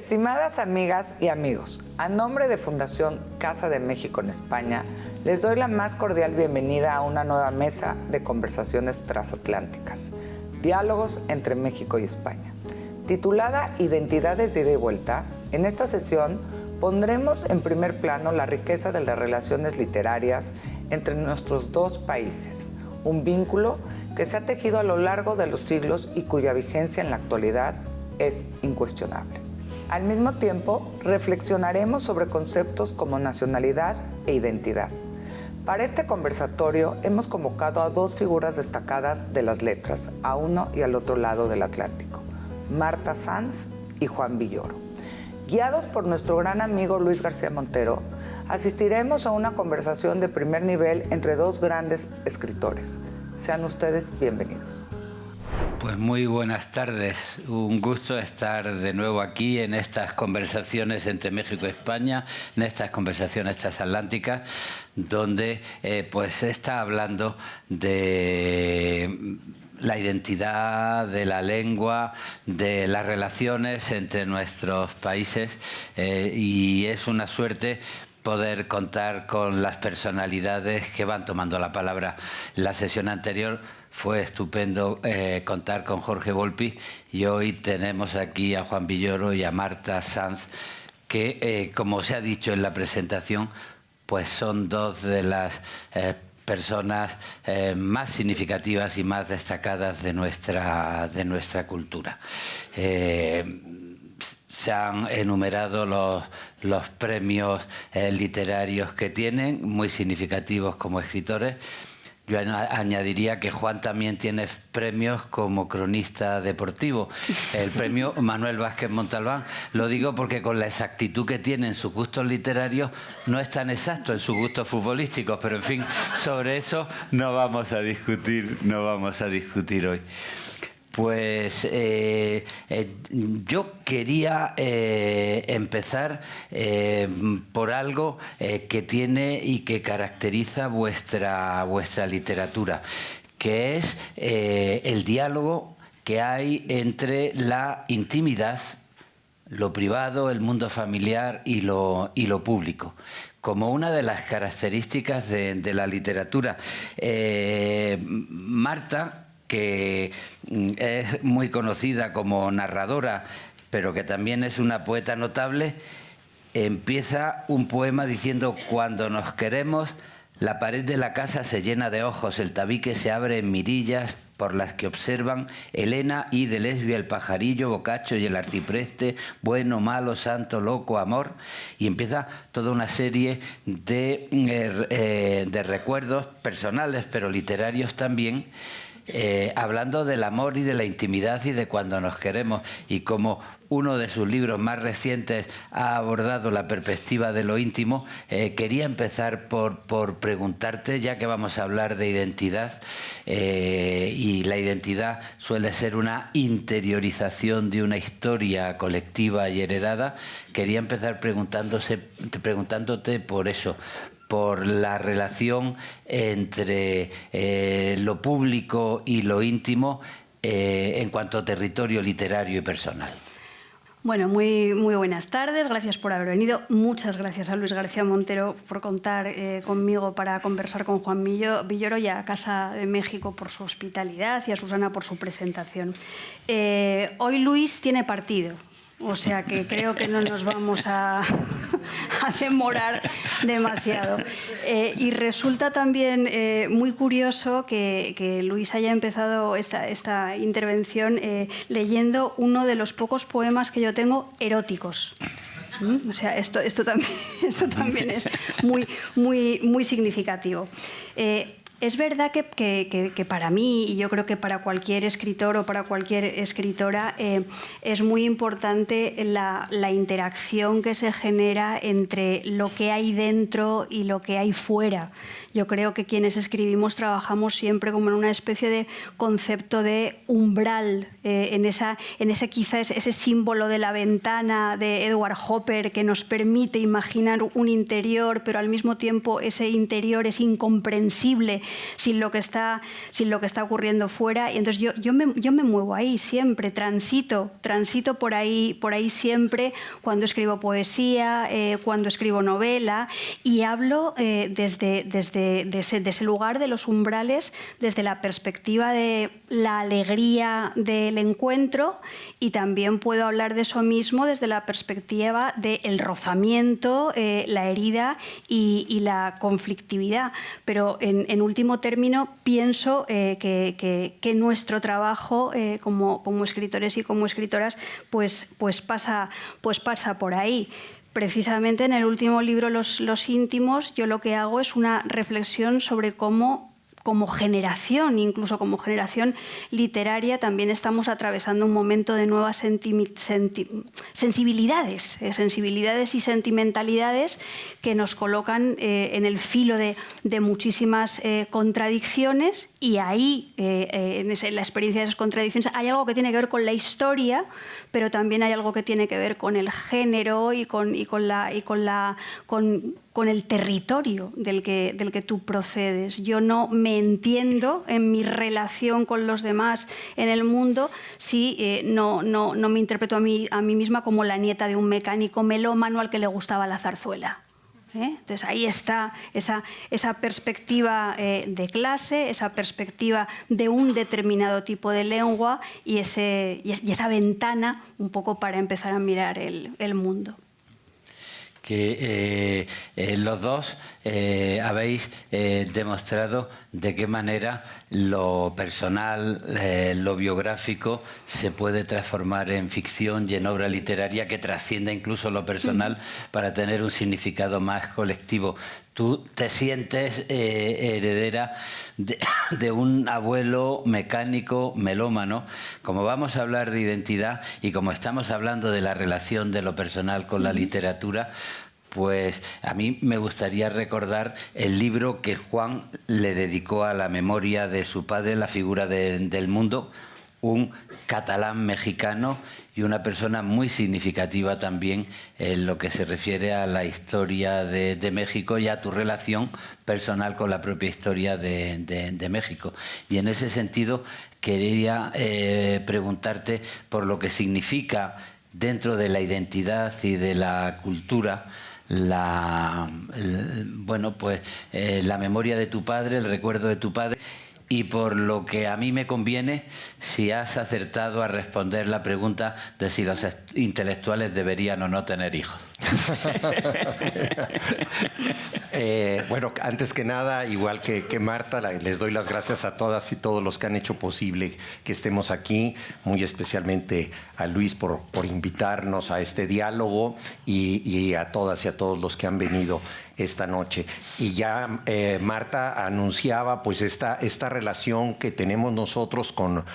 Estimadas amigas y amigos, a nombre de Fundación Casa de México en España, les doy la más cordial bienvenida a una nueva mesa de conversaciones transatlánticas, diálogos entre México y España. Titulada Identidades de ida y vuelta, en esta sesión pondremos en primer plano la riqueza de las relaciones literarias entre nuestros dos países, un vínculo que se ha tejido a lo largo de los siglos y cuya vigencia en la actualidad es incuestionable. Al mismo tiempo, reflexionaremos sobre conceptos como nacionalidad e identidad. Para este conversatorio hemos convocado a dos figuras destacadas de las letras, a uno y al otro lado del Atlántico, Marta Sanz y Juan Villoro. Guiados por nuestro gran amigo Luis García Montero, asistiremos a una conversación de primer nivel entre dos grandes escritores. Sean ustedes bienvenidos. Pues muy buenas tardes, un gusto estar de nuevo aquí en estas conversaciones entre México y España, en estas conversaciones transatlánticas, donde pues se está hablando de la identidad, de la lengua, de las relaciones entre nuestros países y es una suerte poder contar con las personalidades que van tomando la palabra. La sesión anterior fue estupendo contar con Jorge Volpi y hoy tenemos aquí a Juan Villoro y a Marta Sanz que, como se ha dicho en la presentación, pues son dos de las personas más significativas y más destacadas de nuestra cultura. Se han enumerado los premios literarios que tienen, muy significativos como escritores. Yo añadiría que Juan también tiene premios como cronista deportivo. El premio Manuel Vázquez Montalbán. Lo digo porque con la exactitud que tiene en sus gustos literarios no es tan exacto en sus gustos futbolísticos, pero en fin, sobre eso no vamos a discutir hoy. Pues yo quería empezar por algo que tiene y que caracteriza vuestra literatura, que es el diálogo que hay entre la intimidad, lo privado, el mundo familiar y lo público, como una de las características de la literatura. Marta, que es muy conocida como narradora, pero que también es una poeta notable, empieza un poema diciendo: cuando nos queremos, la pared de la casa se llena de ojos, el tabique se abre en mirillas por las que observan Helena y de Lesbia, el pajarillo, Boccaccio y el arcipreste, bueno, malo, santo, loco, amor, y empieza toda una serie de recuerdos personales, pero literarios también, hablando del amor y de la intimidad y de cuando nos queremos, y como uno de sus libros más recientes ha abordado la perspectiva de lo íntimo, quería empezar por preguntarte, ya que vamos a hablar de identidad, y la identidad suele ser una interiorización de una historia colectiva y heredada, quería empezar preguntándote por eso, por la relación entre lo público y lo íntimo en cuanto a territorio literario y personal. Bueno, muy buenas tardes, gracias por haber venido. Muchas gracias a Luis García Montero por contar conmigo para conversar con Juan Villoro, y a Casa de México por su hospitalidad y a Susana por su presentación. Hoy Luis tiene partido, o sea que creo que no nos vamos a demorar demasiado. Y resulta también muy curioso que Luis haya empezado esta intervención leyendo uno de los pocos poemas que yo tengo eróticos. O sea, esto también es muy significativo. Es verdad que para mí, y yo creo que para cualquier escritor o para cualquier escritora, es muy importante la interacción que se genera entre lo que hay dentro y lo que hay fuera. Yo creo que quienes escribimos trabajamos siempre como en una especie de concepto de umbral, en ese quizás ese símbolo de la ventana de Edward Hopper que nos permite imaginar un interior, pero al mismo tiempo ese interior es incomprensible sin lo que está ocurriendo fuera. Y entonces yo me muevo ahí siempre, transito por ahí siempre, cuando escribo poesía, cuando escribo novela, y hablo desde ese lugar de los umbrales, desde la perspectiva de la alegría del encuentro, y también puedo hablar de eso mismo desde la perspectiva del rozamiento, la herida y la conflictividad. Pero en último término pienso que nuestro trabajo como escritores y como escritoras pues pasa por ahí. Precisamente en el último libro, Los íntimos, yo lo que hago es una reflexión sobre cómo, como generación, incluso como generación literaria, también estamos atravesando un momento de nuevas sensibilidades y sentimentalidades que nos colocan en el filo de muchísimas contradicciones, y ahí, en la experiencia de esas contradicciones, hay algo que tiene que ver con la historia, pero también hay algo que tiene que ver con el género y con el territorio del que tú procedes. Yo no me entiendo en mi relación con los demás en el mundo si no me interpreto a mí misma como la nieta de un mecánico melómano al que le gustaba la zarzuela. Entonces ahí está esa perspectiva de clase, esa perspectiva de un determinado tipo de lengua y esa ventana un poco para empezar a mirar el mundo. Que los dos habéis demostrado de qué manera lo personal, lo biográfico, se puede transformar en ficción y en obra literaria que trascienda incluso lo personal para tener un significado más colectivo. Tú te sientes heredera de un abuelo mecánico melómano. Como vamos a hablar de identidad y como estamos hablando de la relación de lo personal con la literatura, pues a mí me gustaría recordar el libro que Juan le dedicó a la memoria de su padre, La figura del mundo, un catalán mexicano y una persona muy significativa también en lo que se refiere a la historia de México y a tu relación personal con la propia historia de México. Y en ese sentido quería preguntarte por lo que significa dentro de la identidad y de la cultura la memoria de tu padre, el recuerdo de tu padre, y por lo que a mí me conviene, si has acertado a responder la pregunta de si los intelectuales deberían o no tener hijos. Bueno, antes que nada, igual que Marta, les doy las gracias a todas y todos los que han hecho posible que estemos aquí, muy especialmente a Luis por invitarnos a este diálogo y a todas y a todos los que han venido esta noche. Y ya Marta anunciaba pues esta relación que tenemos nosotros con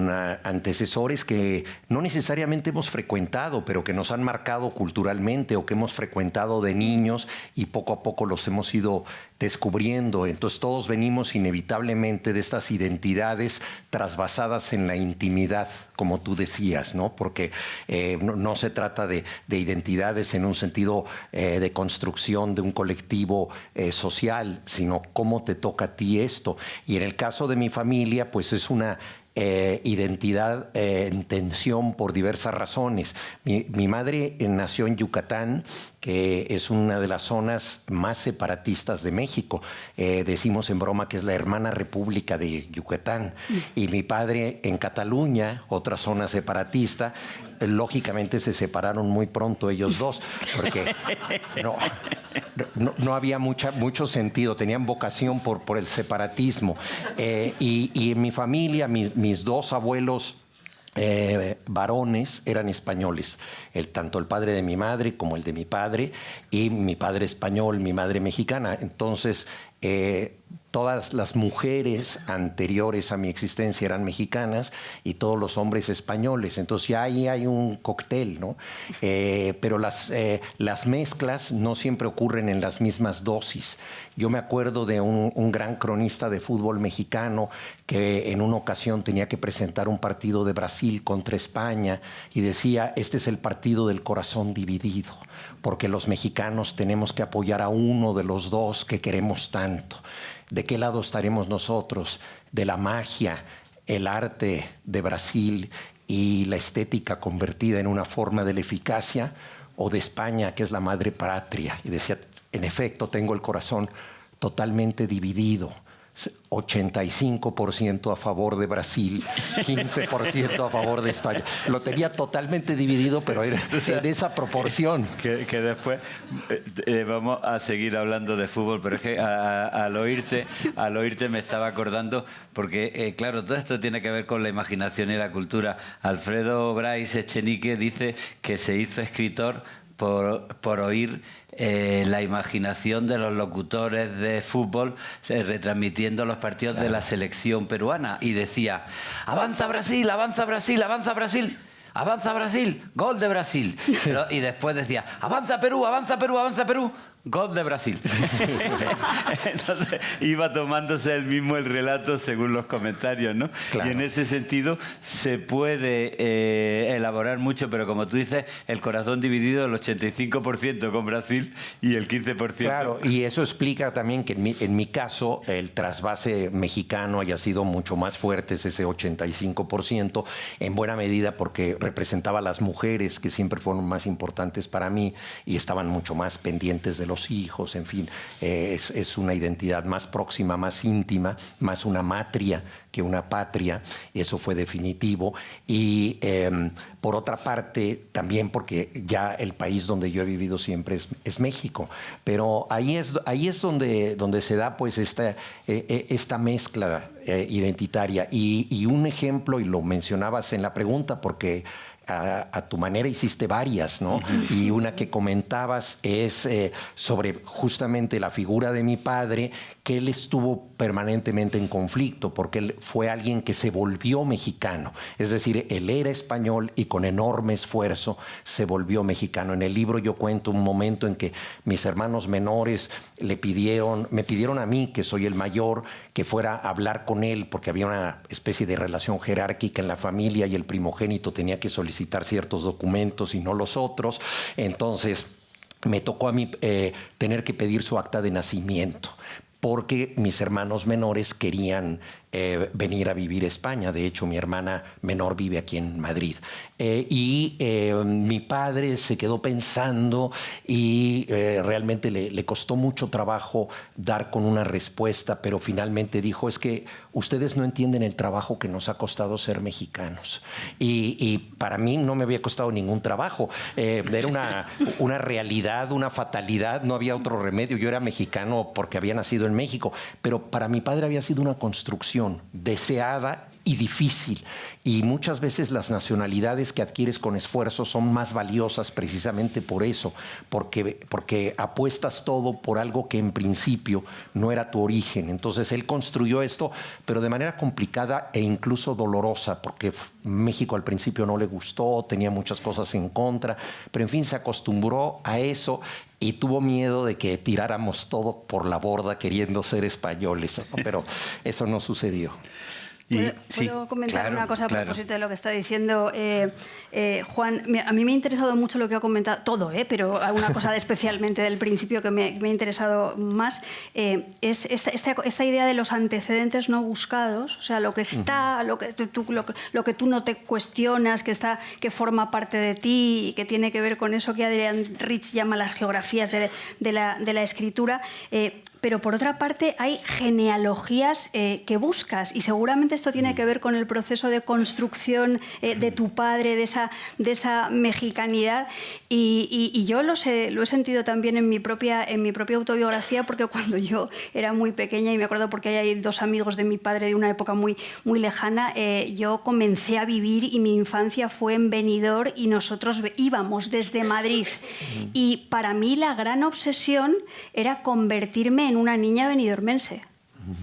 antecesores que no necesariamente hemos frecuentado, pero que nos han marcado culturalmente o que hemos frecuentado de niños y poco a poco los hemos ido descubriendo. Entonces todos venimos inevitablemente de estas identidades trasvasadas en la intimidad, como tú decías, ¿no? Porque no se trata de identidades en un sentido de construcción de un colectivo social, sino cómo te toca a ti esto. Y en el caso de mi familia, pues es una identidad en tensión por diversas razones. Mi madre nació en Yucatán, que es una de las zonas más separatistas de México. Decimos en broma que es la hermana república de Yucatán. Y mi padre en Cataluña, otra zona separatista. Lógicamente se separaron muy pronto ellos dos, porque no había mucho sentido, tenían vocación por el separatismo. Y en mi familia, mis dos abuelos varones eran españoles, tanto el padre de mi madre como el de mi padre, y mi padre español, mi madre mexicana. Entonces, todas las mujeres anteriores a mi existencia eran mexicanas y todos los hombres españoles. Entonces ya ahí hay un cóctel, ¿no? Pero las mezclas no siempre ocurren en las mismas dosis. Yo me acuerdo de un gran cronista de fútbol mexicano que en una ocasión tenía que presentar un partido de Brasil contra España y decía, este es el partido del corazón dividido, porque los mexicanos tenemos que apoyar a uno de los dos que queremos tanto. ¿de qué lado estaremos nosotros? ¿De la magia, el arte de Brasil y la estética convertida en una forma de la eficacia, o de España, que es la madre patria? Y decía, en efecto, tengo el corazón totalmente dividido. 85% a favor de Brasil, 15% a favor de España. Lo tenía totalmente dividido, pero era en esa proporción. Que después vamos a seguir hablando de fútbol, pero es que al oírte me estaba acordando, porque claro, todo esto tiene que ver con la imaginación y la cultura. Alfredo Bryce Echenique dice que se hizo escritor por oír la imaginación de los locutores de fútbol retransmitiendo los partidos de la selección peruana, y decía: avanza Brasil, avanza Brasil, avanza Brasil, avanza Brasil, gol de Brasil. Y después decía: avanza Perú, avanza Perú, avanza Perú, gol de Brasil. Entonces iba tomándose él mismo el relato según los comentarios, ¿no? Claro. Y en ese sentido se puede elaborar mucho, pero como tú dices, el corazón dividido, el 85% con Brasil y el 15%. Claro, y eso explica también que en mi caso el trasvase mexicano haya sido mucho más fuerte, ese 85%, en buena medida porque representaba a las mujeres, que siempre fueron más importantes para mí y estaban mucho más pendientes de los hijos, en fin, es una identidad más próxima, más íntima, más una matria que una patria, y eso fue definitivo. Y por otra parte, también porque ya el país donde yo he vivido siempre es México, pero ahí es donde se da pues esta mezcla identitaria. Y un ejemplo, y lo mencionabas en la pregunta, porque a tu manera hiciste varias, ¿no? Y una que comentabas es sobre justamente la figura de mi padre, que él estuvo permanentemente en conflicto, porque él fue alguien que se volvió mexicano. Es decir, él era español y con enorme esfuerzo se volvió mexicano. En el libro yo cuento un momento en que mis hermanos menores me pidieron a mí, que soy el mayor, que fuera a hablar con él, porque había una especie de relación jerárquica en la familia y el primogénito tenía que solicitar ciertos documentos y no los otros. Entonces me tocó a mí tener que pedir su acta de nacimiento, porque mis hermanos menores querían venir a vivir a España. De hecho, mi hermana menor vive aquí en Madrid. Mi padre se quedó pensando y realmente le costó mucho trabajo dar con una respuesta, pero finalmente dijo: es que ustedes no entienden el trabajo que nos ha costado ser mexicanos. Y para mí no me había costado ningún trabajo. Era una realidad, una fatalidad, no había otro remedio. Yo era mexicano porque había nacido en México, pero para mi padre había sido una construcción deseada y difícil, y muchas veces las nacionalidades que adquieres con esfuerzo son más valiosas precisamente por eso, porque apuestas todo por algo que en principio no era tu origen. Entonces él construyó esto, pero de manera complicada e incluso dolorosa, porque México al principio no le gustó, tenía muchas cosas en contra, pero en fin se acostumbró a eso y tuvo miedo de que tiráramos todo por la borda queriendo ser españoles, pero eso no sucedió. ¿Puedo comentar una cosa a propósito de lo que está diciendo Juan? A mí me ha interesado mucho lo que ha comentado, todo, pero una cosa especialmente del principio que me ha interesado más, es esta idea de los antecedentes no buscados, o sea, lo que está, lo que tú no te cuestionas, que forma parte de ti y que tiene que ver con eso que Adrian Rich llama las geografías de la escritura. Pero por otra parte hay genealogías que buscas, y seguramente esto tiene que ver con el proceso de construcción de tu padre, de esa mexicanidad, y yo lo he sentido también en mi propia autobiografía, porque cuando yo era muy pequeña, y me acuerdo porque hay dos amigos de mi padre de una época muy, muy lejana, yo comencé a vivir y mi infancia fue en Benidorm y nosotros íbamos desde Madrid, y para mí la gran obsesión era convertirme en una niña benidormense.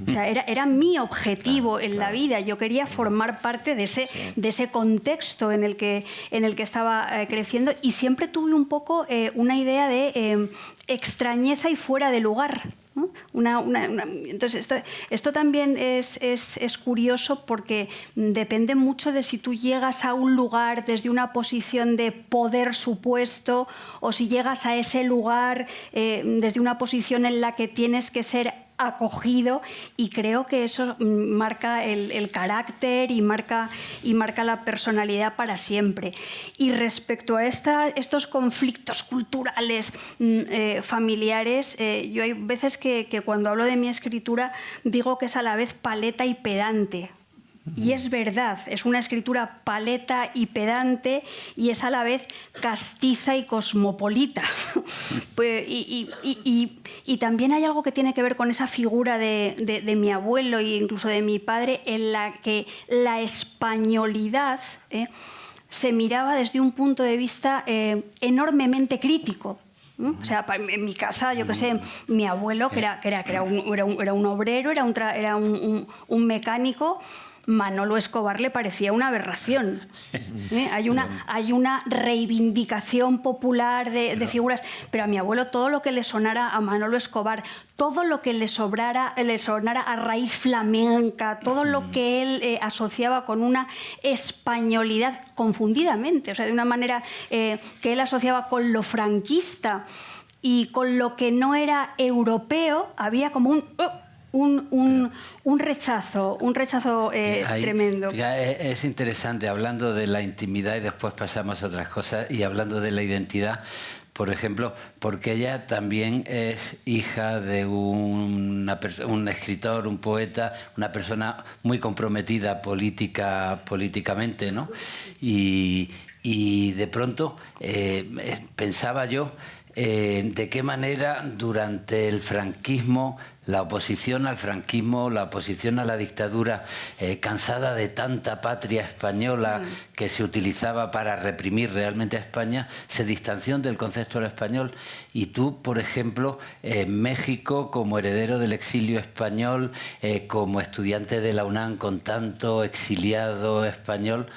O sea, era mi objetivo en la vida. Yo quería formar parte de ese contexto en el que estaba creciendo, y siempre tuve un poco una idea de extrañeza y fuera de lugar, ¿no? Entonces, esto también es curioso, porque depende mucho de si tú llegas a un lugar desde una posición de poder supuesto, o si llegas a ese lugar desde una posición en la que tienes que ser acogido, y creo que eso marca el carácter y marca la personalidad para siempre. Y respecto a estos conflictos culturales, familiares, yo hay veces que cuando hablo de mi escritura digo que es a la vez paleta y pedante. Y es verdad, es una escritura paleta y pedante, y es a la vez castiza y cosmopolita. Y también hay algo que tiene que ver con esa figura de mi abuelo e incluso de mi padre, en la que la españolidad se miraba desde un punto de vista enormemente crítico. O sea, en mi casa, yo qué sé, mi abuelo, que era un obrero, era un mecánico, Manolo Escobar le parecía una aberración. Hay una reivindicación popular de figuras, pero a mi abuelo todo lo que le sonara a Manolo Escobar, todo lo que le sonara a raíz flamenca, todo lo que él asociaba con una españolidad confundidamente, o sea, de una manera que él asociaba con lo franquista y con lo que no era europeo, había como un rechazo tremendo. Es interesante, hablando de la intimidad y después pasamos a otras cosas, y hablando de la identidad, por ejemplo, porque ella también es hija de un escritor, un poeta, una persona muy comprometida políticamente, ¿no? Y de pronto pensaba yo de qué manera durante el franquismo, la oposición al franquismo, la oposición a la dictadura, cansada de tanta patria española que se utilizaba para reprimir realmente a España, se distanció del concepto del español. Y tú, por ejemplo, en México, como heredero del exilio español, como estudiante de la UNAM con tanto exiliado español,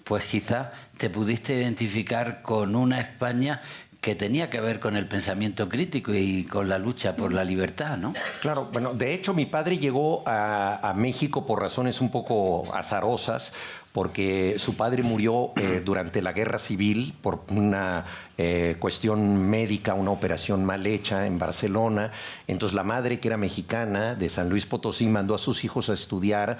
pues quizá te pudiste identificar con una España que tenía que ver con el pensamiento crítico y con la lucha por la libertad, ¿no? Claro, bueno, de hecho mi padre llegó a México por razones un poco azarosas, porque su padre murió durante la Guerra Civil por una cuestión médica, una operación mal hecha en Barcelona. Entonces la madre, que era mexicana, de San Luis Potosí, mandó a sus hijos a estudiar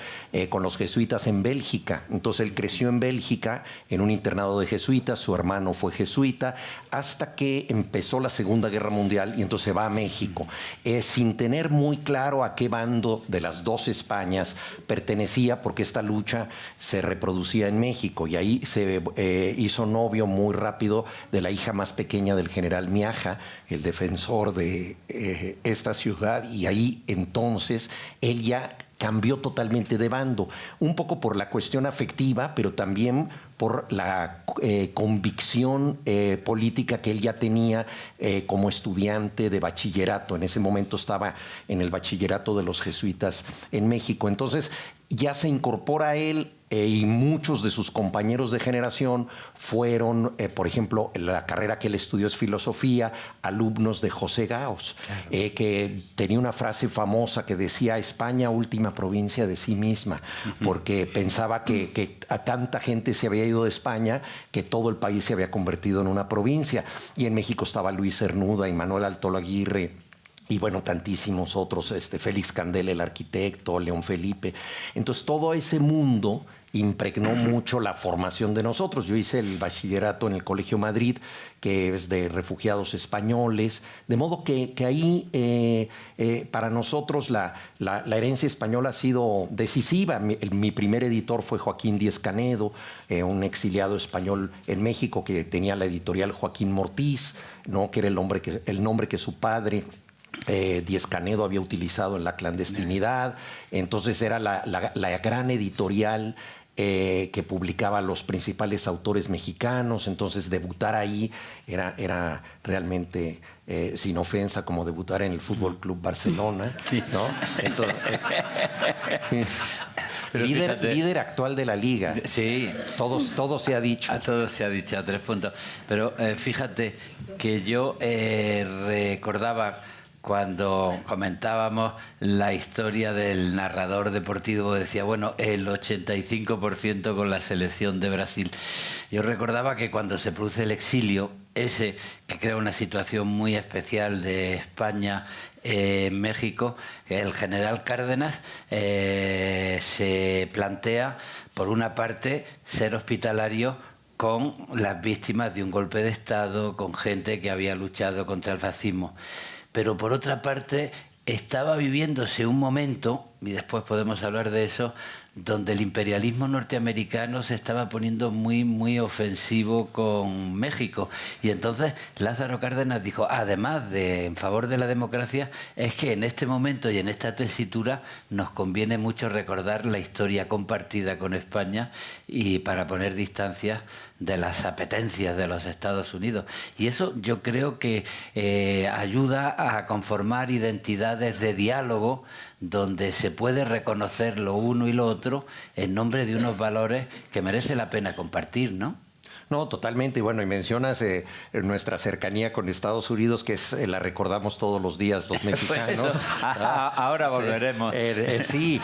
con los jesuitas en Bélgica. Entonces él creció en Bélgica, en un internado de jesuitas, su hermano fue jesuita, hasta que empezó la Segunda Guerra Mundial, y entonces se va a México, sin tener muy claro a qué bando de las dos Españas pertenecía, porque esta lucha se reproducía en México, y ahí se hizo novio muy rápido de la hija más pequeña del general Miaja, el defensor de esta ciudad, y ahí entonces él ya cambió totalmente de bando, un poco por la cuestión afectiva, pero también por la convicción política que él ya tenía como estudiante de bachillerato. En ese momento estaba en el bachillerato de los jesuitas en México. Entonces ya se incorpora él, y muchos de sus compañeros de generación fueron, por ejemplo, la carrera que él estudió es filosofía, alumnos de José Gaos, claro, que tenía una frase famosa que decía: España, última provincia de sí misma, porque pensaba que a tanta gente se había ido de España que todo el país se había convertido en una provincia. Y en México estaba Luis Cernuda y Manuel Altolo Aguirre, y bueno, tantísimos otros, Félix Candela, el arquitecto, León Felipe. Entonces todo ese mundo impregnó mucho la formación de nosotros. Yo hice el bachillerato en el Colegio Madrid, que es de refugiados españoles, de modo que ahí para nosotros la herencia española ha sido decisiva. Mi primer editor fue Joaquín Díez Canedo, un exiliado español en México que tenía la editorial Joaquín Mortiz, ¿no?, que era el nombre que su padre Díez Canedo había utilizado en la clandestinidad. Entonces era la gran editorial que publicaba los principales autores mexicanos. Entonces debutar ahí era realmente, sin ofensa, como debutar en el Fútbol Club Barcelona, ¿no? Entonces, líder actual de la liga. Sí. Todo se ha dicho. A todo se ha dicho, a 3 puntos. Pero fíjate que yo recordaba, cuando comentábamos la historia del narrador deportivo, decía, bueno, el 85% con la selección de Brasil. Yo recordaba que cuando se produce el exilio, ese que crea una situación muy especial de España en México, el general Cárdenas se plantea, por una parte, ser hospitalario con las víctimas de un golpe de Estado, con gente que había luchado contra el fascismo. Pero por otra parte, estaba viviéndose un momento, y después podemos hablar de eso, donde el imperialismo norteamericano se estaba poniendo muy ofensivo con México. Y entonces Lázaro Cárdenas dijo, además de en favor de la democracia, es que en este momento y en esta tesitura nos conviene mucho recordar la historia compartida con España y para poner distancias de las apetencias de los Estados Unidos. Y eso yo creo que ayuda a conformar identidades de diálogo donde se puede reconocer lo uno y lo otro en nombre de unos valores que merece la pena compartir, ¿no? No, totalmente. Y bueno, y mencionas nuestra cercanía con Estados Unidos, que es la recordamos todos los días los mexicanos. Ahora volveremos. Sí,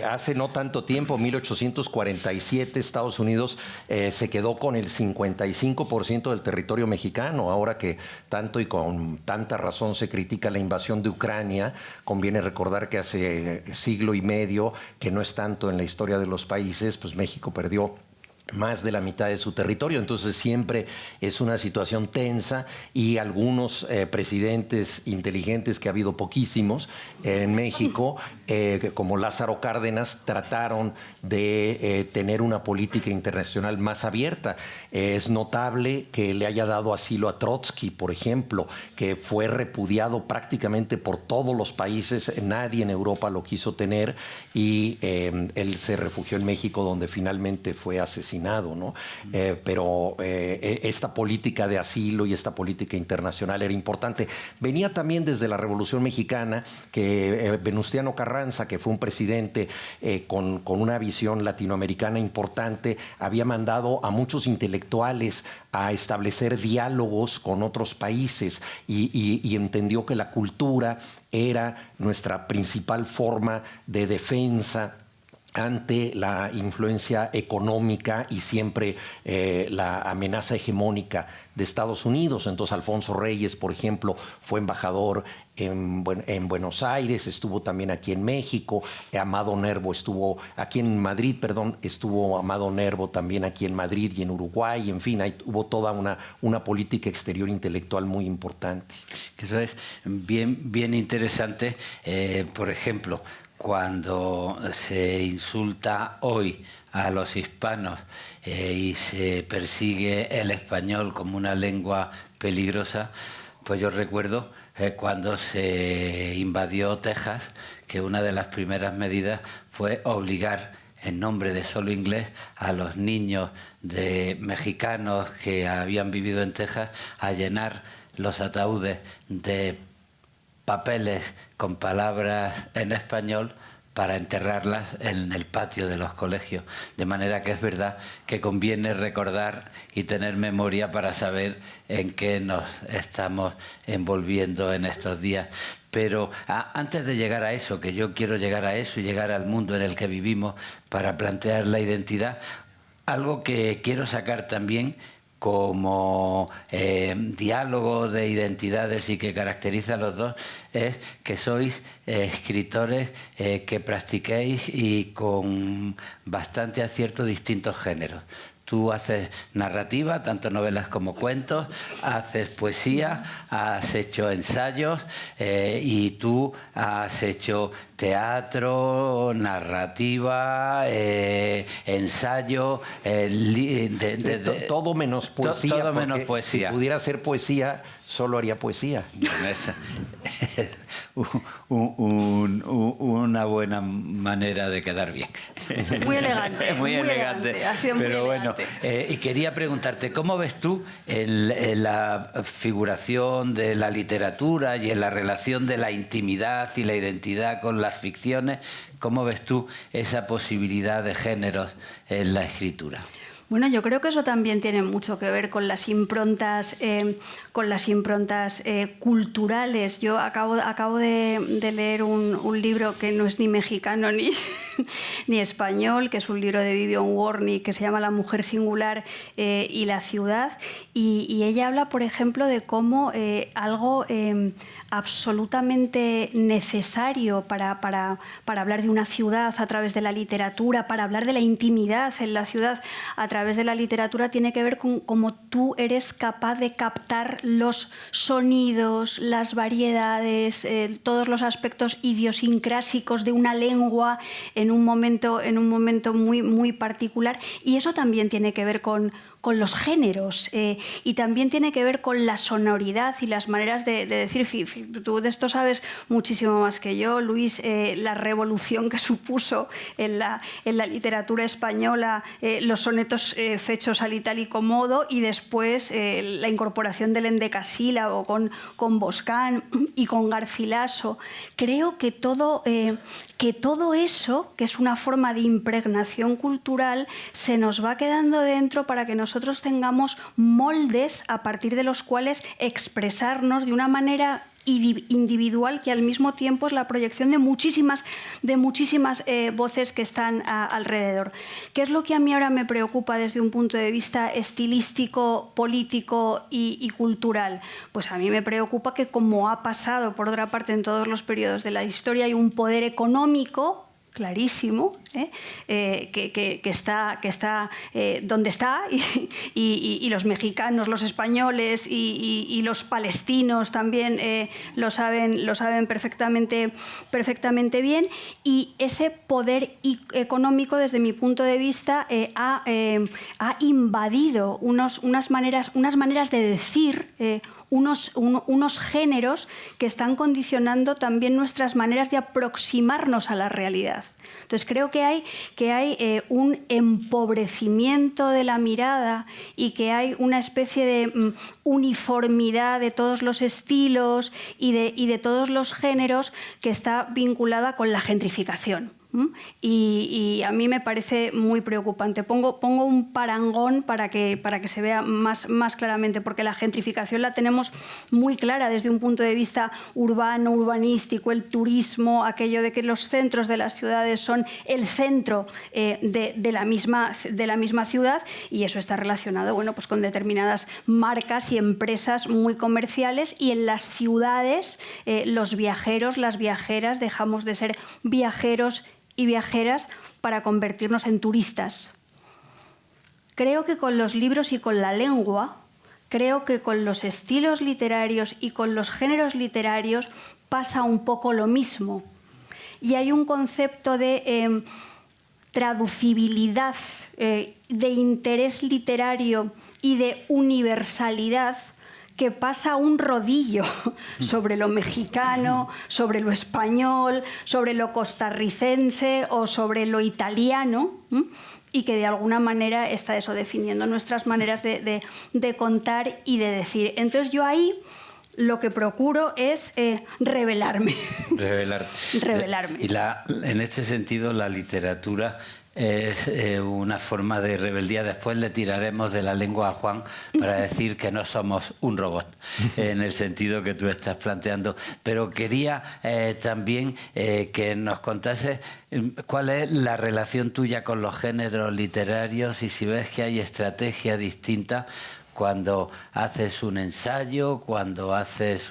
hace no tanto tiempo, 1847, Estados Unidos se quedó con el 55% del territorio mexicano. Ahora que tanto y con tanta razón se critica la invasión de Ucrania, conviene recordar que hace siglo y medio, que no es tanto en la historia de los países, pues México perdió más de la mitad de su territorio, entonces siempre es una situación tensa y algunos presidentes inteligentes, que ha habido poquísimos en México, como Lázaro Cárdenas, trataron de tener una política internacional más abierta. Es notable que le haya dado asilo a Trotsky, por ejemplo, que fue repudiado prácticamente por todos los países, nadie en Europa lo quiso tener y él se refugió en México, donde finalmente fue asesinado, ¿no? Pero esta política de asilo y esta política internacional era importante. Venía también desde la Revolución Mexicana, que Venustiano Carranza, que fue un presidente con una visión latinoamericana importante, había mandado a muchos intelectuales a establecer diálogos con otros países y entendió que la cultura era nuestra principal forma de defensa ante la influencia económica y siempre la amenaza hegemónica de Estados Unidos. Entonces Alfonso Reyes, por ejemplo, fue embajador en Buenos Aires, estuvo también aquí en México, Amado Nervo estuvo aquí en Madrid, estuvo Amado Nervo también aquí en Madrid y en Uruguay, en fin, hubo toda una política exterior intelectual muy importante. Eso es bien interesante, por ejemplo, cuando se insulta hoy a los hispanos y se persigue el español como una lengua peligrosa, pues yo recuerdo cuando se invadió Texas, que una de las primeras medidas fue obligar en nombre de solo inglés a los niños de mexicanos que habían vivido en Texas a llenar los ataúdes de papeles con palabras en español para enterrarlas en el patio de los colegios. De manera que es verdad que conviene recordar y tener memoria para saber en qué nos estamos envolviendo en estos días. Pero antes de llegar a eso, que yo quiero llegar a eso y llegar al mundo en el que vivimos para plantear la identidad, algo que quiero sacar también como diálogo de identidades y que caracteriza a los dos, es que sois escritores que practiquéis y con bastante acierto distintos géneros. Tú haces narrativa, tanto novelas como cuentos, haces poesía, has hecho ensayos y tú has hecho teatro, narrativa, ensayo, todo menos poesía. Todo menos poesía. Si pudiera hacer poesía, solo haría poesía. Una buena manera de quedar bien. Muy elegante. Muy elegante. Ha sido muy elegante. Y quería preguntarte, ¿cómo ves tú en la figuración de la literatura y en la relación de la intimidad y la identidad con las ficciones? ¿Cómo ves tú esa posibilidad de géneros en la escritura? Bueno, yo creo que eso también tiene mucho que ver con las improntas culturales. Yo acabo de leer un libro que no es ni mexicano ni español, que es un libro de Vivian Warnick que se llama La mujer singular y la ciudad. Y ella habla, por ejemplo, de cómo algo absolutamente necesario para hablar de una ciudad a través de la literatura, para hablar de la intimidad en la ciudad a través de la literatura, tiene que ver con cómo tú eres capaz de captar los sonidos, las variedades, todos los aspectos idiosincrásicos de una lengua en un momento muy, muy particular. Y eso también tiene que ver con los géneros y también tiene que ver con la sonoridad y las maneras de decir. Tú de esto sabes muchísimo más que yo, Luis, la revolución que supuso en la literatura española los sonetos fechos al itálico modo y después la incorporación del endecasílabo con Boscán y con Garcilaso. Creo que todo eso, que es una forma de impregnación cultural, se nos va quedando dentro para que nosotros tengamos moldes a partir de los cuales expresarnos de una manera individual que al mismo tiempo es la proyección de muchísimas voces que están alrededor. ¿Qué es lo que a mí ahora me preocupa desde un punto de vista estilístico, político y cultural? Pues a mí me preocupa que, como ha pasado por otra parte en todos los periodos de la historia, hay un poder económico clarísimo, que está donde está y los mexicanos, los españoles y los palestinos también lo saben perfectamente bien, y ese poder económico, desde mi punto de vista, ha invadido unas maneras de decir, unos géneros que están condicionando también nuestras maneras de aproximarnos a la realidad. Entonces creo que hay un empobrecimiento de la mirada y que hay una especie de uniformidad de todos los estilos y de todos los géneros que está vinculada con la gentrificación. Y a mí me parece muy preocupante. Pongo un parangón para que se vea más claramente, porque la gentrificación la tenemos muy clara desde un punto de vista urbano, urbanístico, el turismo, aquello de que los centros de las ciudades son el centro de la misma ciudad, y eso está relacionado, bueno, pues con determinadas marcas y empresas muy comerciales, y en las ciudades los viajeros, las viajeras, dejamos de ser viajeros y viajeras para convertirnos en turistas. Creo que con los libros y con la lengua, creo que con los estilos literarios y con los géneros literarios pasa un poco lo mismo. Y hay un concepto de traducibilidad, de interés literario y de universalidad que pasa un rodillo sobre lo mexicano, sobre lo español, sobre lo costarricense o sobre lo italiano, y que de alguna manera está eso definiendo nuestras maneras de contar y de decir. Entonces yo ahí lo que procuro es revelarme. Revelarme. Y en este sentido la literatura es una forma de rebeldía. Después le tiraremos de la lengua a Juan para decir que no somos un robot, en el sentido que tú estás planteando. Pero quería también que nos contase cuál es la relación tuya con los géneros literarios y si ves que hay estrategia distinta cuando haces un ensayo, cuando haces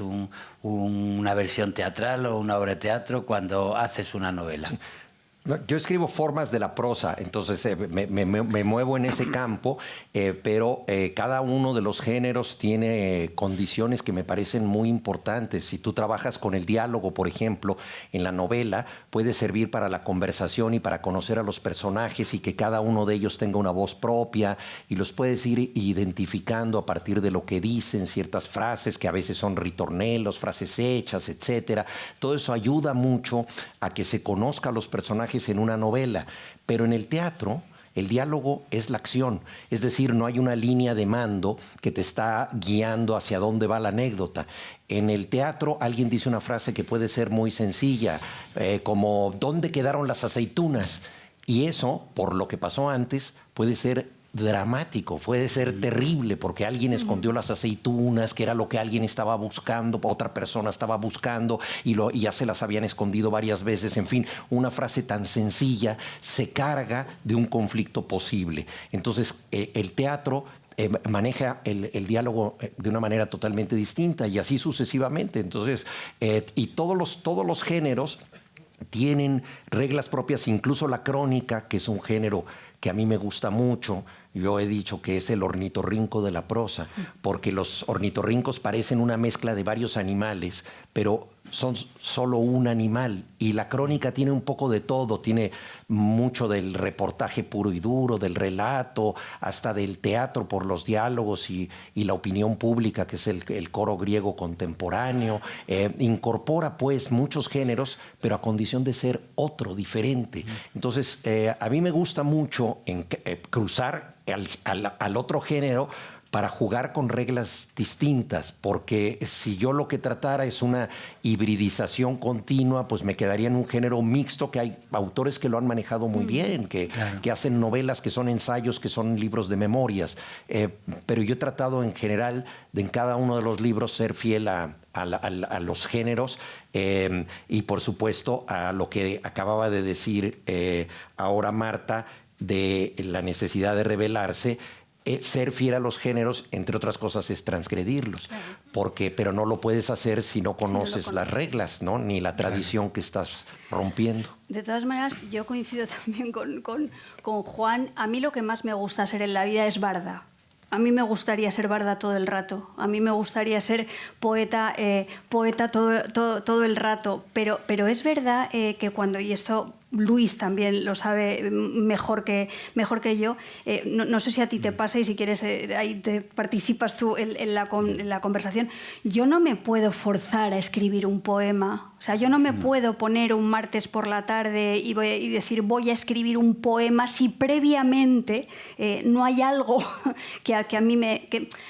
una versión teatral o una obra de teatro, cuando haces una novela. Sí. Yo escribo formas de la prosa, entonces me muevo en ese campo, pero cada uno de los géneros tiene condiciones que me parecen muy importantes. Si tú trabajas con el diálogo, por ejemplo, en la novela, puede servir para la conversación y para conocer a los personajes y que cada uno de ellos tenga una voz propia y los puedes ir identificando a partir de lo que dicen, ciertas frases que a veces son ritornelos, frases hechas, etcétera. Todo eso ayuda mucho a que se conozca a los personajes en una novela, pero en el teatro el diálogo es la acción, es decir, no hay una línea de mando que te está guiando hacia dónde va la anécdota. En el teatro alguien dice una frase que puede ser muy sencilla, como ¿dónde quedaron las aceitunas? Y eso, por lo que pasó antes, puede ser dramático, puede ser terrible, porque alguien escondió las aceitunas, que era lo que alguien estaba buscando, otra persona estaba buscando y ya se las habían escondido varias veces. En fin, una frase tan sencilla se carga de un conflicto posible. Entonces, el teatro maneja el diálogo de una manera totalmente distinta y así sucesivamente. Entonces, y todos los géneros tienen reglas propias, incluso la crónica, que es un género que a mí me gusta mucho. Yo he dicho que es el ornitorrinco de la prosa, porque los ornitorrincos parecen una mezcla de varios animales, pero son solo un animal. Y la crónica tiene un poco de todo, tiene mucho del reportaje puro y duro, del relato, hasta del teatro por los diálogos y la opinión pública, que es el coro griego contemporáneo. Incorpora pues muchos géneros, pero a condición de ser otro, diferente. Entonces, a mí me gusta mucho cruzar al otro género para jugar con reglas distintas, porque si yo lo que tratara es una hibridización continua, pues me quedaría en un género mixto, que hay autores que lo han manejado muy bien, que hacen novelas, que son ensayos, que son libros de memorias. Pero yo he tratado en general en cada uno de los libros ser fiel a los géneros y por supuesto a lo que acababa de decir ahora Marta, de la necesidad de revelarse. Ser fiel a los géneros, entre otras cosas, es transgredirlos, pero no lo puedes hacer si no conoces las reglas, ¿no? Ni la tradición que estás rompiendo. De todas maneras, yo coincido también con Juan. A mí lo que más me gusta ser en la vida es barda. A mí me gustaría ser barda todo el rato. A mí me gustaría ser poeta todo el rato. Pero es verdad que cuando, y esto Luis también lo sabe mejor que yo, no sé si a ti te pasa y si quieres ahí te participas tú en la conversación. Yo no me puedo forzar a escribir un poema. O sea, yo no me puedo poner un martes por la tarde y decir voy a escribir un poema si previamente no hay algo que a mí me...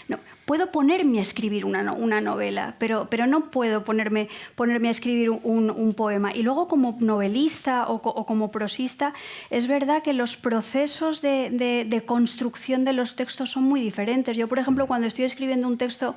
no. Puedo ponerme a escribir una novela, pero no puedo ponerme a escribir un poema. Y luego, como novelista o como prosista, es verdad que los procesos de construcción de los textos son muy diferentes. Yo, por ejemplo, cuando estoy escribiendo un texto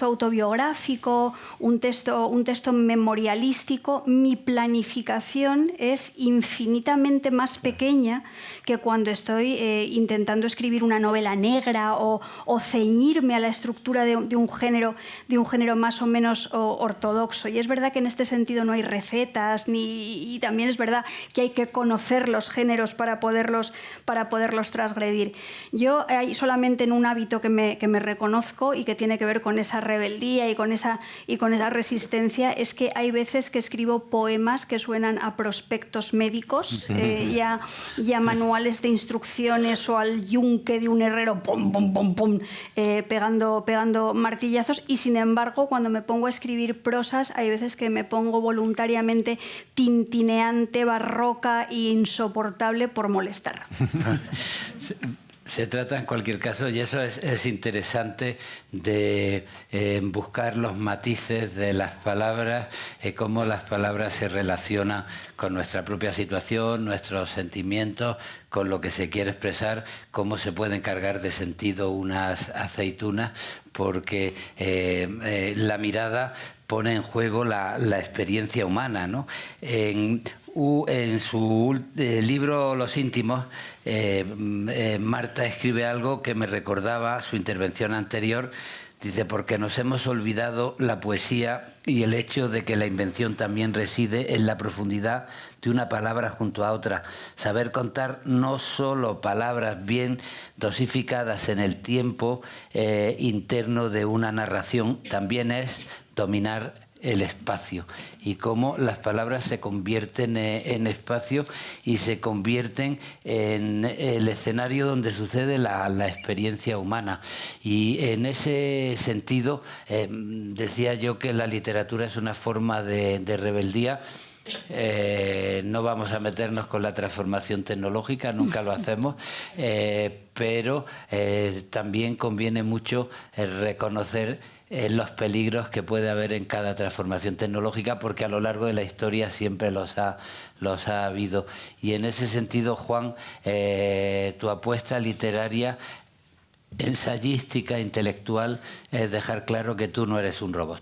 autobiográfico, un texto memorialístico, mi planificación es infinitamente más pequeña que cuando estoy intentando escribir una novela negra o ceñirme a la estructura de un género más o menos ortodoxo. Y es verdad que en este sentido no hay recetas, y también es verdad que hay que conocer los géneros para poderlos transgredir. Yo hay solamente en un hábito que me reconozco y que tiene que ver con esa rebeldía y con esa resistencia, es que hay veces que escribo poemas que suenan a prospectos médicos y a manuales de instrucciones o al yunque de un herrero pum, pum, pum, pum, pegando martillazos, y sin embargo cuando me pongo a escribir prosas hay veces que me pongo voluntariamente tintineante, barroca e insoportable por molestar. Se trata en cualquier caso, y eso es interesante, de buscar los matices de las palabras, cómo las palabras se relacionan con nuestra propia situación, nuestros sentimientos, con lo que se quiere expresar, cómo se pueden cargar de sentido unas aceitunas, porque la mirada pone en juego la experiencia humana, ¿no? En su libro Los íntimos, Marta escribe algo que me recordaba su intervención anterior. Dice, porque nos hemos olvidado la poesía y el hecho de que la invención también reside en la profundidad de una palabra junto a otra. Saber contar no solo palabras bien dosificadas en el tiempo interno de una narración, también es dominar el espacio, y cómo las palabras se convierten en espacio y se convierten en el escenario donde sucede la experiencia humana. Y en ese sentido decía yo que la literatura es una forma de rebeldía. No vamos a meternos con la transformación tecnológica, nunca lo hacemos, pero también conviene mucho reconocer los peligros que puede haber en cada transformación tecnológica, porque a lo largo de la historia siempre los ha habido. Y en ese sentido, Juan, tu apuesta literaria, ensayística, intelectual, es dejar claro que tú no eres un robot.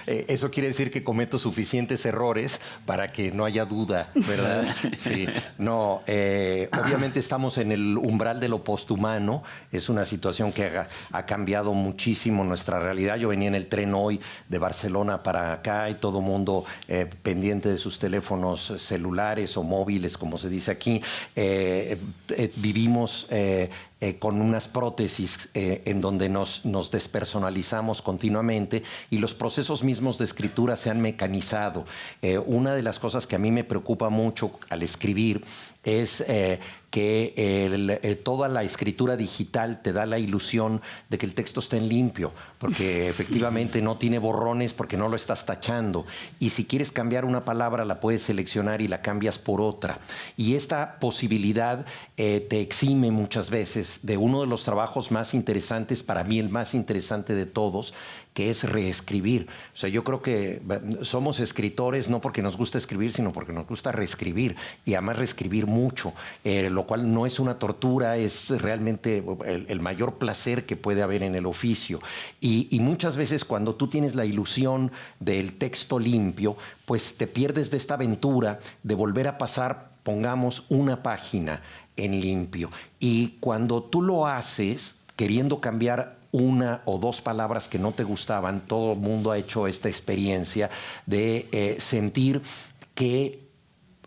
Eso quiere decir que cometo suficientes errores para que no haya duda, ¿verdad? Sí. No, obviamente estamos en el umbral de lo posthumano. Es una situación que ha cambiado muchísimo nuestra realidad. Yo venía en el tren hoy de Barcelona para acá y todo mundo pendiente de sus teléfonos celulares o móviles, como se dice aquí. Vivimos con unas prótesis en donde nos despersonalizamos continuamente y los procesos mismos de escritura se han mecanizado. Una de las cosas que a mí me preocupa mucho al escribir es que toda la escritura digital te da la ilusión de que el texto está en limpio, porque efectivamente no tiene borrones porque no lo estás tachando. Y si quieres cambiar una palabra, la puedes seleccionar y la cambias por otra. Y esta posibilidad te exime muchas veces de uno de los trabajos más interesantes, para mí el más interesante de todos, que es reescribir. O sea, yo creo que somos escritores no porque nos gusta escribir, sino porque nos gusta reescribir, y además reescribir mucho, lo cual no es una tortura, es realmente el mayor placer que puede haber en el oficio. Y muchas veces cuando tú tienes la ilusión del texto limpio, pues te pierdes de esta aventura de volver a pasar, pongamos, una página en limpio. Y cuando tú lo haces queriendo cambiar una o dos palabras que no te gustaban, todo el mundo ha hecho esta experiencia de sentir que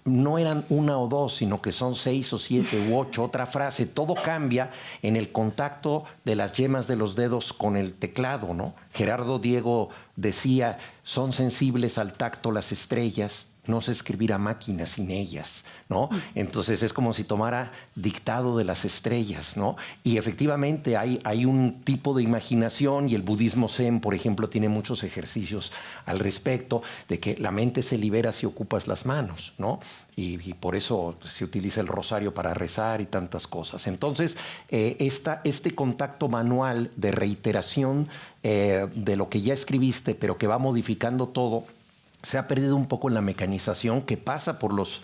no eran una o dos, sino que son 6 o 7 u 8, otra frase. Todo cambia en el contacto de las yemas de los dedos con el teclado, ¿no? Gerardo Diego decía, son sensibles al tacto las estrellas, no sé escribir a máquina sin ellas, ¿no? Entonces es como si tomara dictado de las estrellas, ¿no? Y efectivamente hay un tipo de imaginación, y el budismo zen, por ejemplo, tiene muchos ejercicios al respecto, de que la mente se libera si ocupas las manos, ¿no? Y por eso se utiliza el rosario para rezar y tantas cosas. Entonces, este contacto manual de reiteración de lo que ya escribiste, pero que va modificando todo, se ha perdido un poco en la mecanización que pasa por los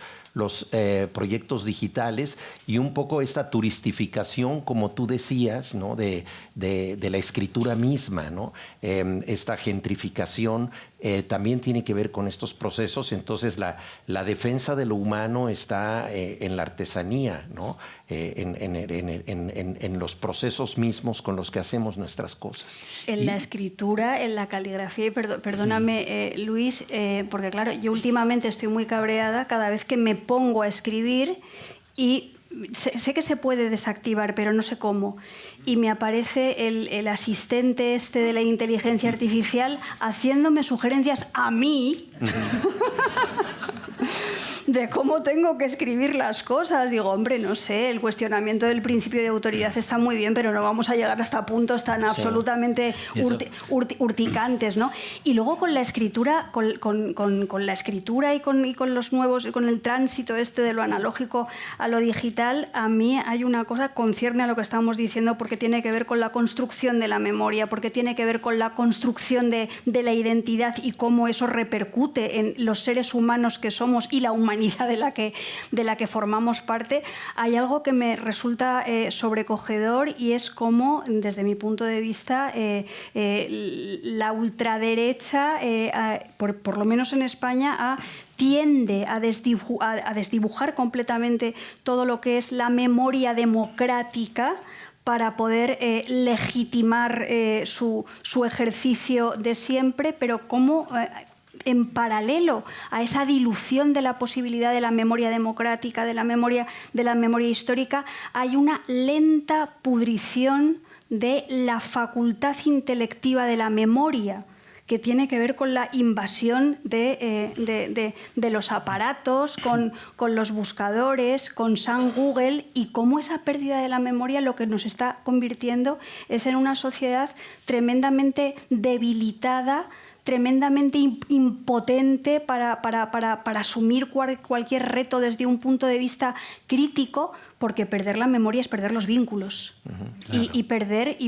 proyectos digitales, y un poco esta turistificación, como tú decías, ¿no? de la escritura misma, ¿no? Esta gentrificación también tiene que ver con estos procesos. Entonces la defensa de lo humano está en la artesanía, ¿no? En los procesos mismos con los que hacemos nuestras cosas. En la escritura, en la caligrafía, y perdóname, Luis, porque claro, yo últimamente estoy muy cabreada cada vez que me pongo a escribir, y sé que se puede desactivar, pero no sé cómo. Y me aparece el asistente este de la inteligencia artificial haciéndome sugerencias a mí de cómo tengo que escribir las cosas. Digo, hombre, no sé, el cuestionamiento del principio de autoridad está muy bien, pero no vamos a llegar hasta puntos tan absolutamente urticantes, ¿no? Y luego con la escritura, con la escritura y con los nuevos, con el tránsito este de lo analógico a lo digital, a mí hay una cosa, concierne a lo que estamos diciendo, porque tiene que ver con la construcción de la memoria, porque tiene que ver con la construcción de la identidad y cómo eso repercute en los seres humanos que somos y la humanidad de la que formamos parte. Hay algo que me resulta sobrecogedor, y es cómo, desde mi punto de vista, la ultraderecha, por lo menos en España, tiende a desdibujar completamente todo lo que es la memoria democrática para poder legitimar su ejercicio de siempre, pero cómo en paralelo a esa dilución de la posibilidad de la memoria democrática, de la memoria histórica, hay una lenta pudrición de la facultad intelectiva de la memoria, que tiene que ver con la invasión de los aparatos, con los buscadores, con San Google, y cómo esa pérdida de la memoria lo que nos está convirtiendo es en una sociedad tremendamente debilitada, tremendamente impotente para asumir cualquier reto desde un punto de vista crítico, porque perder la memoria es perder los vínculos. Claro. y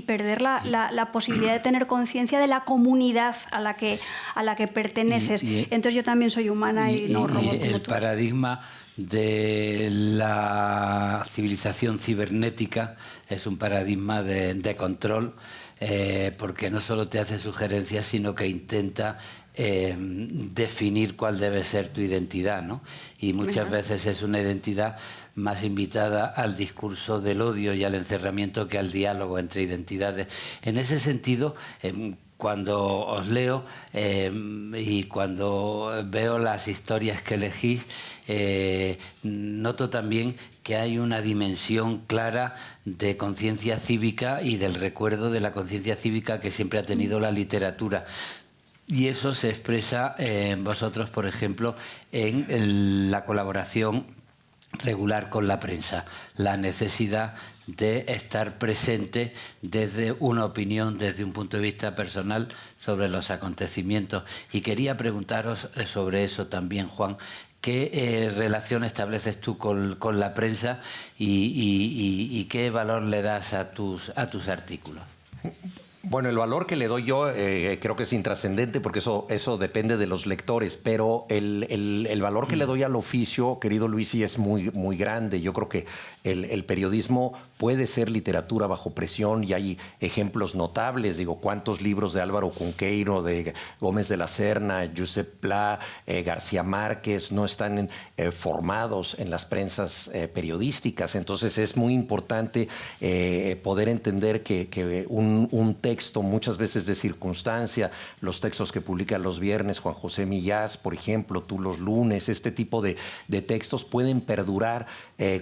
perder la posibilidad de tener conciencia de la comunidad a la que perteneces. Entonces yo también soy humana y no robot como el tú. Paradigma de la civilización cibernética es un paradigma de control, porque no solo te hace sugerencias, sino que intenta definir cuál debe ser tu identidad, ¿no? Y muchas veces es una identidad más invitada al discurso del odio y al encerramiento que al diálogo entre identidades. En ese sentido, cuando os leo y cuando veo las historias que elegís, noto también que hay una dimensión clara de conciencia cívica y del recuerdo de la conciencia cívica que siempre ha tenido la literatura. Y eso se expresa en vosotros, por ejemplo, en la colaboración regular con la prensa, la necesidad de estar presente desde una opinión, desde un punto de vista personal sobre los acontecimientos. Y quería preguntaros sobre eso también, Juan. ¿Qué relación estableces tú con la prensa y qué valor le das a tus artículos? Bueno, el valor que le doy yo creo que es intrascendente, porque eso depende de los lectores, pero el valor que le doy al oficio, querido Luis, sí es muy, muy grande. Yo creo que el periodismo puede ser literatura bajo presión y hay ejemplos notables. Digo, ¿cuántos libros de Álvaro Cunqueiro, de Gómez de la Serna, Josep Pla, García Márquez no están formados en las prensas periodísticas? Entonces es muy importante poder entender que un texto, muchas veces de circunstancia, los textos que publica los viernes Juan José Millás, por ejemplo, Tú los lunes, este tipo de textos pueden perdurar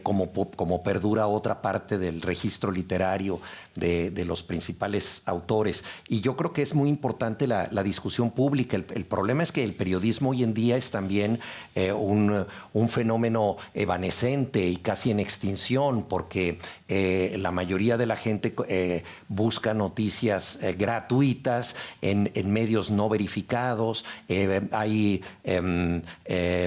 como perdura otra parte del registro literario de los principales autores. Y yo creo que es muy importante la discusión pública. El problema es que el periodismo hoy en día es también un fenómeno evanescente y casi en extinción, porque la mayoría de la gente busca noticias gratuitas en medios no verificados. Hay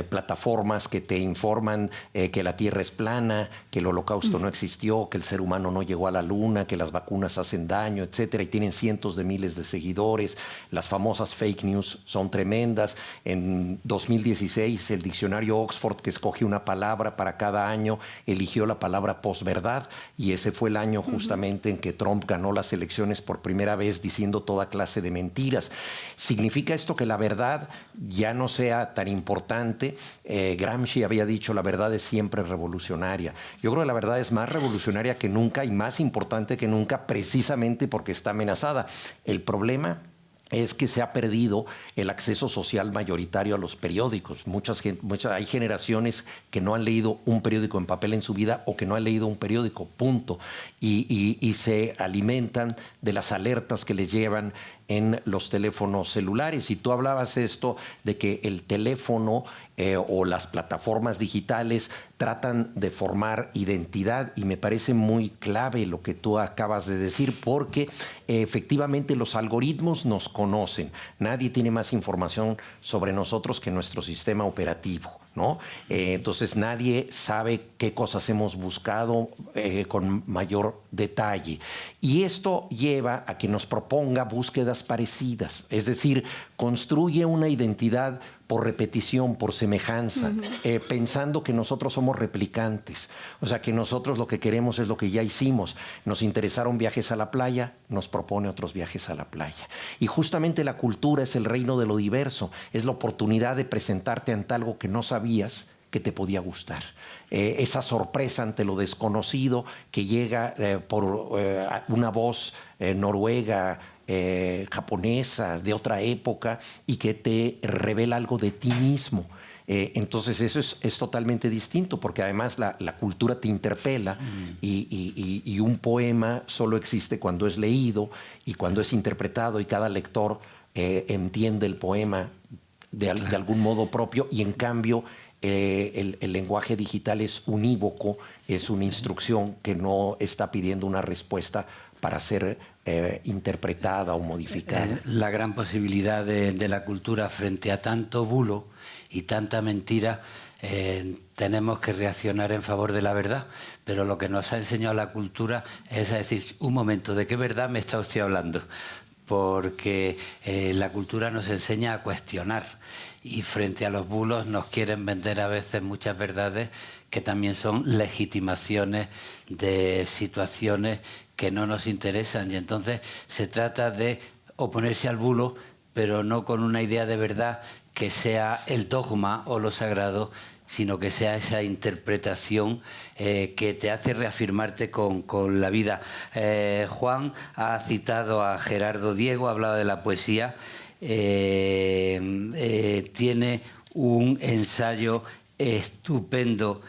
plataformas que te informan que la Tierra es plana, que el Holocausto no existió, que el ser humano no llegó a la Luna, que las vacunas hacen daño, etcétera, y tienen cientos de miles de seguidores. Las famosas fake news son tremendas. En 2016, el diccionario Oxford, que escoge una palabra para cada año, eligió la palabra posverdad, y ese fue el año justamente en que Trump ganó las elecciones por primera vez diciendo toda clase de mentiras. ¿Significa esto que la verdad ya no sea tan importante? Gramsci había dicho, la verdad es siempre revolucionaria. Yo creo que la verdad es más revolucionaria que nunca y más importante que nunca, precisamente porque está amenazada. El problema es que se ha perdido el acceso social mayoritario a los periódicos. Hay generaciones que no han leído un periódico en papel en su vida o que no han leído un periódico, punto. Y se alimentan de las alertas que les llevan en los teléfonos celulares. Y tú hablabas esto de que el teléfono o las plataformas digitales tratan de formar identidad, y me parece muy clave lo que tú acabas de decir, porque efectivamente los algoritmos nos conocen. Nadie tiene más información sobre nosotros que nuestro sistema operativo, ¿no? Entonces nadie sabe qué cosas hemos buscado con mayor detalle. Y esto lleva a que nos proponga búsquedas parecidas, es decir, construye una identidad por repetición, por semejanza, pensando que nosotros somos replicantes. O sea, que nosotros lo que queremos es lo que ya hicimos. Nos interesaron viajes a la playa, nos propone otros viajes a la playa. Y justamente la cultura es el reino de lo diverso, es la oportunidad de presentarte ante algo que no sabías que te podía gustar. Esa sorpresa ante lo desconocido que llega por una voz noruega, japonesa, de otra época, y que te revela algo de ti mismo. Entonces eso es totalmente distinto, porque además la cultura te interpela y un poema solo existe cuando es leído y cuando es interpretado, y cada lector entiende el poema de algún modo propio, y en cambio el lenguaje digital es unívoco, es una instrucción que no está pidiendo una respuesta para ser interpretada o modificada. La gran posibilidad de la cultura frente a tanto bulo y tanta mentira. Tenemos que reaccionar en favor de la verdad, pero lo que nos ha enseñado la cultura es a decir, un momento, ¿de qué verdad me está usted hablando? Porque la cultura nos enseña a cuestionar y frente a los bulos nos quieren vender a veces muchas verdades que también son legitimaciones de situaciones que no nos interesan, y entonces se trata de oponerse al bulo, pero no con una idea de verdad que sea el dogma o lo sagrado, sino que sea esa interpretación que te hace reafirmarte con la vida. Juan ha citado a Gerardo Diego, ha hablado de la poesía, tiene un ensayo estupendo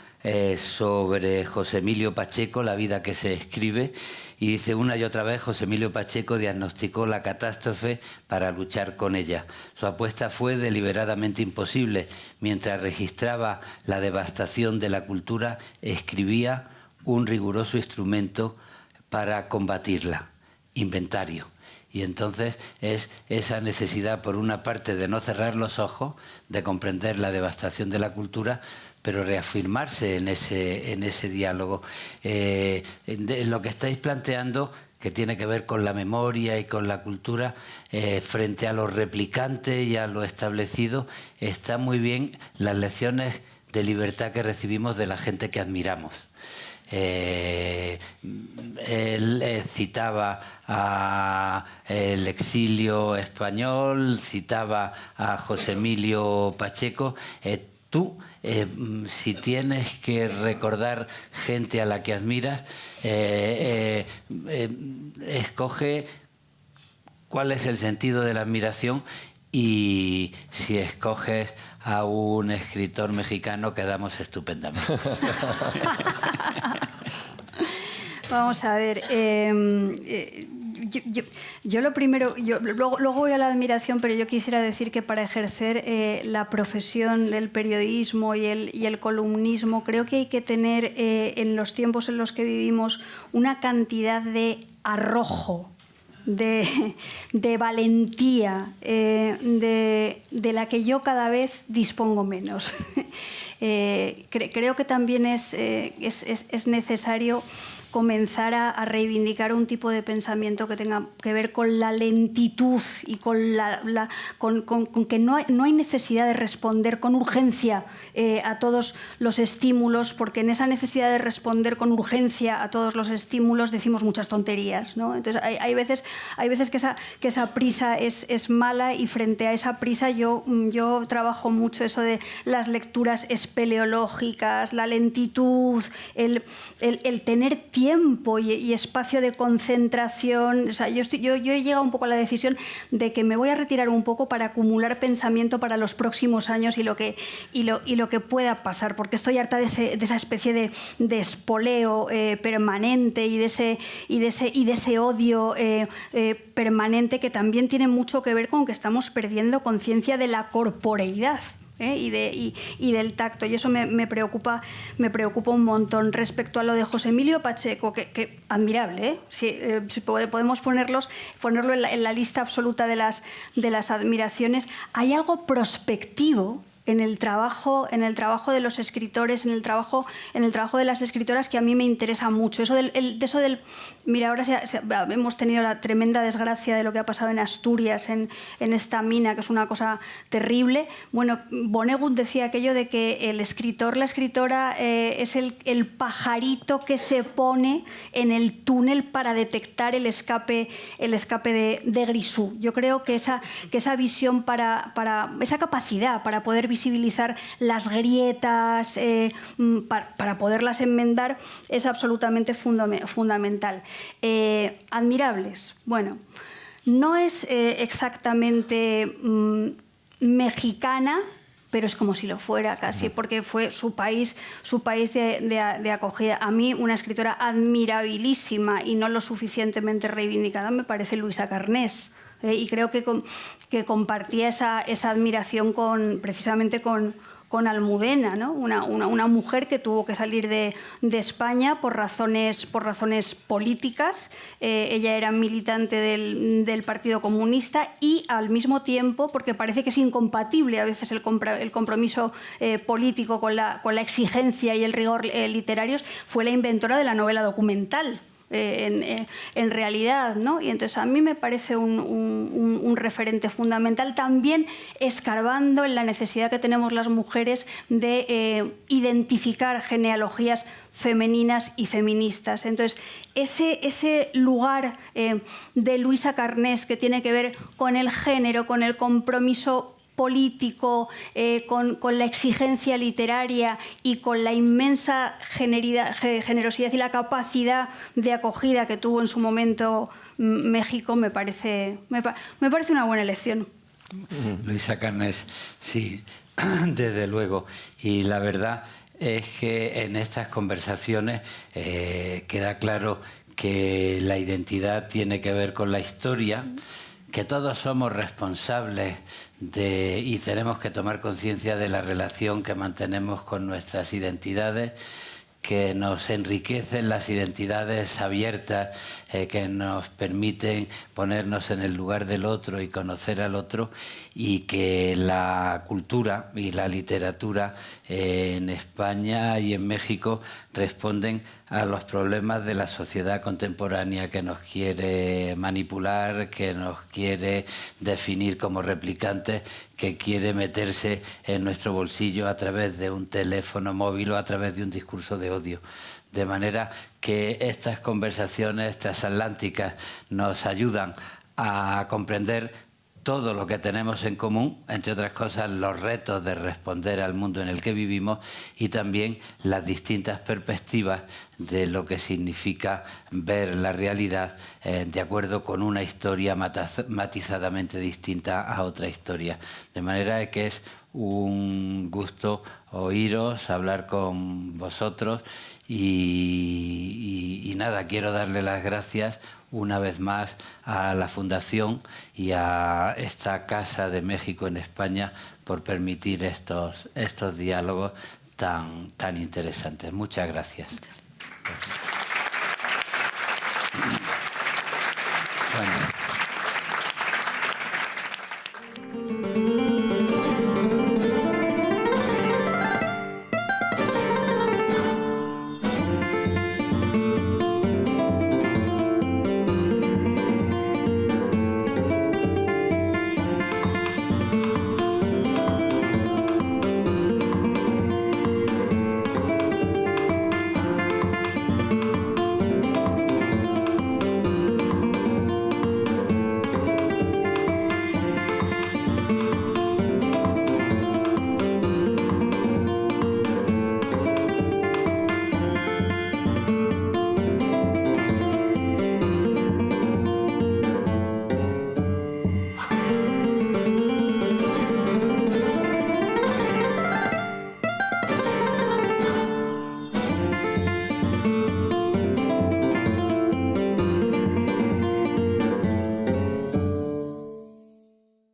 sobre José Emilio Pacheco, la vida que se escribe, y dice una y otra vez José Emilio Pacheco diagnosticó la catástrofe para luchar con ella. Su apuesta fue deliberadamente imposible. Mientras registraba la devastación de la cultura, escribía un riguroso instrumento para combatirla, inventario. Y entonces es esa necesidad, por una parte, de no cerrar los ojos, de comprender la devastación de la cultura, pero reafirmarse en ese diálogo. Lo que estáis planteando, que tiene que ver con la memoria y con la cultura, frente a lo replicante y a lo establecido, está muy bien las lecciones de libertad que recibimos de la gente que admiramos. Él citaba el exilio español, citaba a José Emilio Pacheco. Tú, si tienes que recordar gente a la que admiras, escoge cuál es el sentido de la admiración, y si escoges a un escritor mexicano quedamos estupendamente. Vamos a ver, yo lo primero, luego voy a la admiración, pero yo quisiera decir que para ejercer la profesión del periodismo y el columnismo, creo que hay que tener en los tiempos en los que vivimos una cantidad de arrojo, de valentía, de la que yo cada vez dispongo menos. Creo que también es necesario comenzar a reivindicar un tipo de pensamiento que tenga que ver con la lentitud y con que no hay necesidad de responder con urgencia a todos los estímulos, porque en esa necesidad de responder con urgencia a todos los estímulos decimos muchas tonterías, ¿no? Entonces hay veces que esa prisa es mala, y frente a esa prisa yo trabajo mucho eso de las lecturas espeleológicas, la lentitud, el tener tiempo y espacio de concentración. O sea, yo he llegado un poco a la decisión de que me voy a retirar un poco para acumular pensamiento para los próximos años y lo que pueda pasar, porque estoy harta de esa especie de espoleo permanente y de ese odio permanente, que también tiene mucho que ver con que estamos perdiendo conciencia de la corporeidad. Y del tacto, y eso me preocupa un montón. Respecto a lo de José Emilio Pacheco, que admirable, si podemos ponerlo en la lista absoluta de las admiraciones, hay algo prospectivo en el trabajo de los escritores, en el trabajo de las escritoras, que a mí me interesa mucho. Mira, ahora hemos tenido la tremenda desgracia de lo que ha pasado en Asturias, en esta mina, que es una cosa terrible. Bueno, Vonnegut decía aquello de que el escritor, la escritora, es el pajarito que se pone en el túnel para detectar el escape de Grisú. Yo creo que esa visión, esa capacidad para poder visibilizar las grietas, para poderlas enmendar, es absolutamente fundamental. Admirables. Bueno, no es exactamente mexicana, pero es como si lo fuera casi, porque fue su país de acogida. A mí, una escritora admirabilísima y no lo suficientemente reivindicada me parece Luisa Carnés. Y creo que compartía esa admiración precisamente con Almudena, ¿no? Una mujer que tuvo que salir de España por razones políticas. Ella era militante del Partido Comunista y al mismo tiempo, porque parece que es incompatible a veces el compromiso político con la exigencia y el rigor literarios, fue la inventora de la novela documental. En realidad, ¿no? Y entonces a mí me parece un referente fundamental, también escarbando en la necesidad que tenemos las mujeres de identificar genealogías femeninas y feministas. Entonces, ese lugar de Luisa Carnés, que tiene que ver con el género, con el compromiso político, con la exigencia literaria y con la inmensa generosidad y la capacidad de acogida que tuvo en su momento México, me parece una buena elección. Luisa Carnés, sí, desde luego. Y la verdad es que en estas conversaciones queda claro que la identidad tiene que ver con la historia, que todos somos responsables y tenemos que tomar conciencia de la relación que mantenemos con nuestras identidades, que nos enriquecen las identidades abiertas, que nos permiten ponernos en el lugar del otro y conocer al otro, y que la cultura y la literatura en España y en México responden a los problemas de la sociedad contemporánea, que nos quiere manipular, que nos quiere definir como replicantes, que quiere meterse en nuestro bolsillo a través de un teléfono móvil o a través de un discurso de odio. De manera que estas conversaciones transatlánticas nos ayudan a comprender todo lo que tenemos en común, entre otras cosas los retos de responder al mundo en el que vivimos y también las distintas perspectivas de lo que significa ver la realidad de acuerdo con una historia matizadamente distinta a otra historia. De manera que es un gusto oíros, hablar con vosotros y nada, quiero darle las gracias una vez más a la Fundación y a esta Casa de México en España por permitir estos diálogos tan interesantes. Muchas gracias.